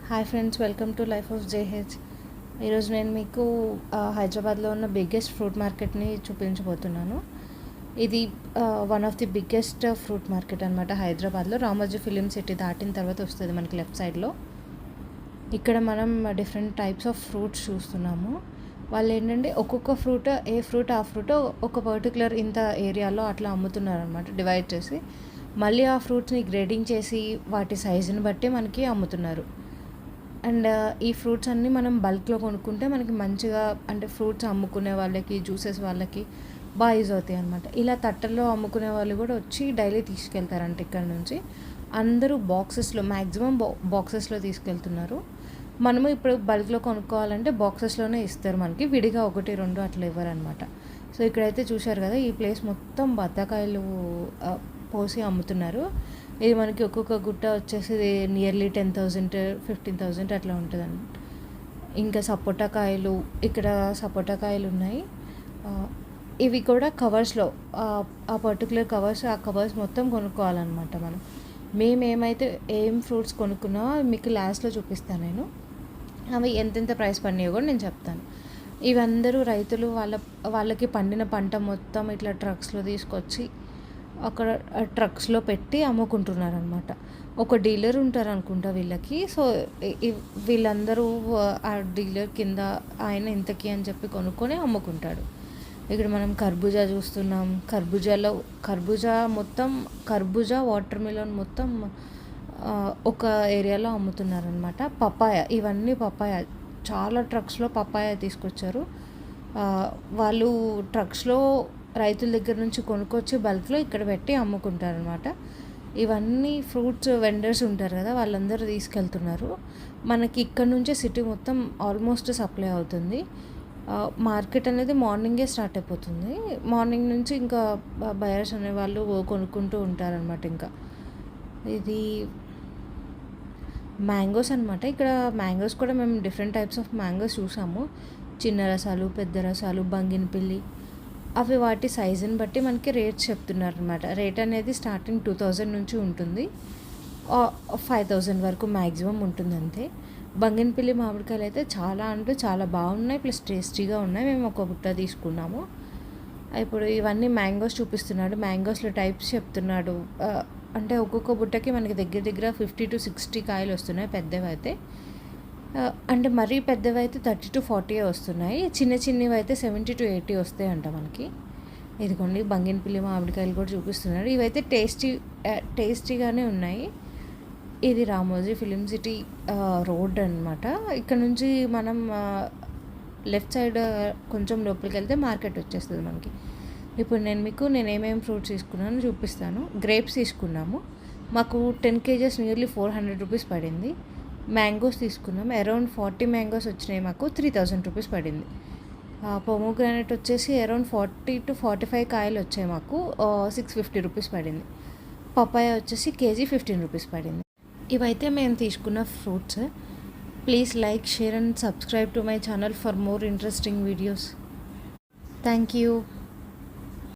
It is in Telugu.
Hi friends, welcome to life of JH. ఈరోజు నేను మీకు హైదరాబాద్లో ఉన్న బిగ్గెస్ట్ ఫ్రూట్ మార్కెట్ని చూపించబోతున్నాను. ఇది one of the biggest fruit market అనమాట హైదరాబాద్లో. రామోజీ ఫిలిం సిటీ దాటిన తర్వాత వస్తుంది మనకి లెఫ్ట్ సైడ్లో. ఇక్కడ మనం డిఫరెంట్ టైప్స్ ఆఫ్ ఫ్రూట్స్ చూస్తున్నాము. వాళ్ళు ఏంటంటే ఒక్కొక్క ఫ్రూట్ ఏ ఫ్రూట్ ఆ ఫ్రూట్ ఒక పర్టికులర్ ఇంత ఏరియాలో అట్లా అమ్ముతున్నారు అనమాట, డివైడ్ చేసి. మళ్ళీ ఆ ఫ్రూట్స్ని గ్రేడింగ్ చేసి వాటి సైజుని బట్టి మనకి అమ్ముతున్నారు. అండ్ ఈ ఫ్రూట్స్ అన్నీ మనం బల్క్లో కొనుక్కుంటే మనకి మంచిగా, అంటే ఫ్రూట్స్ అమ్ముకునే వాళ్ళకి, జ్యూసెస్ వాళ్ళకి బాగా యూజ్ అవుతాయి అనమాట. ఇలా తట్టల్లో అమ్ముకునే వాళ్ళు కూడా వచ్చి డైలీ తీసుకెళ్తారంట ఇక్కడ నుంచి. అందరూ బాక్సెస్లో, మ్యాక్సిమం బాక్సెస్లో తీసుకెళ్తున్నారు. మనము ఇప్పుడు బల్క్లో కొనుక్కోవాలంటే బాక్సెస్లోనే ఇస్తారు మనకి, విడిగా ఒకటి రెండు అట్లా ఇవ్వరనమాట. సో ఇక్కడైతే చూశారు కదా, ఈ ప్లేస్ మొత్తం బత్తాకాయలు పోసి అమ్ముతున్నారు. ఇది మనకి ఒక్కొక్క గుట్ట వచ్చేసి నియర్లీ 10,000 15,000 అట్లా ఉంటుంది అనమాట. ఇంకా సపోటా కాయలు, ఇక్కడ సపోటా కాయలు ఉన్నాయి. ఇవి కూడా కవర్స్లో, ఆ పర్టికులర్ కవర్స్, ఆ కవర్స్ మొత్తం కొనుక్కోవాలన్నమాట మనం. మేమేమైతే ఏం ఫ్రూట్స్ కొనుక్కున్నామో మీకు లాస్ట్లో చూపిస్తాను నేను. అవి ఎంతెంత ప్రైస్ పడినాయో కూడా నేను చెప్తాను. ఇవందరూ రైతులు వాళ్ళకి పండిన పంట మొత్తం ఇట్లా ట్రక్స్లో తీసుకొచ్చి అక్కడ ట్రక్స్లో పెట్టి అమ్ముకుంటున్నారు అనమాట. ఒక డీలర్ ఉంటారు అనుకుంటా వీళ్ళకి. సో వీళ్ళందరూ ఆ డీలర్ కింద ఆయన ఇంతకి అని చెప్పి కొనుక్కొని అమ్ముకుంటాడు. ఇక్కడ మనం కర్బూజా చూస్తున్నాం. కర్బూజా వాటర్ మిలన్ మొత్తం ఒక ఏరియాలో అమ్ముతున్నారనమాట. పపాయ, ఇవన్నీ పపాయ, చాలా ట్రక్స్లో పపాయ తీసుకొచ్చారు. వాళ్ళు ట్రక్స్లో రైతుల దగ్గర నుంచి కొనుక్కొచ్చి బల్క్లో ఇక్కడ పెట్టి అమ్ముకుంటారనమాట. ఇవన్నీ ఫ్రూట్స్ వెండర్స్ ఉంటారు కదా, వాళ్ళందరూ తీసుకెళ్తున్నారు. మనకి ఇక్కడ నుంచే సిటీ మొత్తం ఆల్మోస్ట్ సప్లై అవుతుంది. మార్కెట్ అనేది మార్నింగే స్టార్ట్ అయిపోతుంది. మార్నింగ్ నుంచి ఇంకా బయర్స్ అనేవాళ్ళు కొనుక్కుంటూ ఉంటారనమాట. ఇంకా ఇది మ్యాంగోస్ అనమాట. ఇక్కడ మ్యాంగోస్ కూడా మేము డిఫరెంట్ టైప్స్ ఆఫ్ మ్యాంగోస్ చూసాము. చిన్న రసాలు, పెద్ద రసాలు, బంగినపల్లి, అవి వాటి సైజుని బట్టి మనకి రేట్స్ చెప్తున్నారు అనమాట. రేట్ అనేది స్టార్టింగ్ 2,000 నుంచి ఉంటుంది, 5,000 వరకు మ్యాక్సిమం ఉంటుంది అంతే. బంగినపల్లి మామిడికాయలు అయితే చాలా బాగున్నాయి, ప్లస్ టేస్టీగా ఉన్నాయి. మేము ఒక బుట్ట తీసుకున్నాము. ఇప్పుడు ఇవన్నీ మ్యాంగోస్ చూపిస్తున్నాడు. మ్యాంగోస్లో టైప్స్ చెప్తున్నాడు. అంటే ఒక్కొక్క బుట్టకి మనకి దగ్గర 50 to 60 కాయలు వస్తున్నాయి పెద్దవి అయితే. అంటే మరీ పెద్దవి అయితే 30 to 40 వస్తున్నాయి. చిన్నవి అయితే 70 to 80 వస్తాయి అంట మనకి. ఇదిగోండి బంగినపల్లి మామిడికాయలు కూడా చూపిస్తున్నాడు. ఇవైతే టేస్టీగానే ఉన్నాయి. ఇది రామోజీ ఫిలిం సిటీ రోడ్ అనమాట. ఇక్కడ నుంచి మనం లెఫ్ట్ సైడ్ కొంచెం లోపలికి వెళ్తే మార్కెట్ వచ్చేస్తుంది మనకి. ఇప్పుడు నేను ఏమేమి ఫ్రూట్స్ తీసుకున్నానో చూపిస్తాను. గ్రేప్స్ తీసుకున్నాము, మాకు 10 kgs నియర్లీ 400 రూపీస్ పడింది. మ్యాంగోస్ తీసుకున్నాం, అరౌండ్ 40 మ్యాంగోస్ వచ్చినాయి, మాకు 3,000 రూపీస్ పడింది. పొమోగ్రానైట్ వచ్చేసి అరౌండ్ 40 to 45 కాయలు వచ్చాయి, మాకు 650 రూపీస్ పడింది. పపాయ వచ్చేసి కేజీ 15 రూపీస్ పడింది. ఇవైతే మేము తీసుకున్న fruits. Please like, share and subscribe to my channel for more interesting videos. Thank you.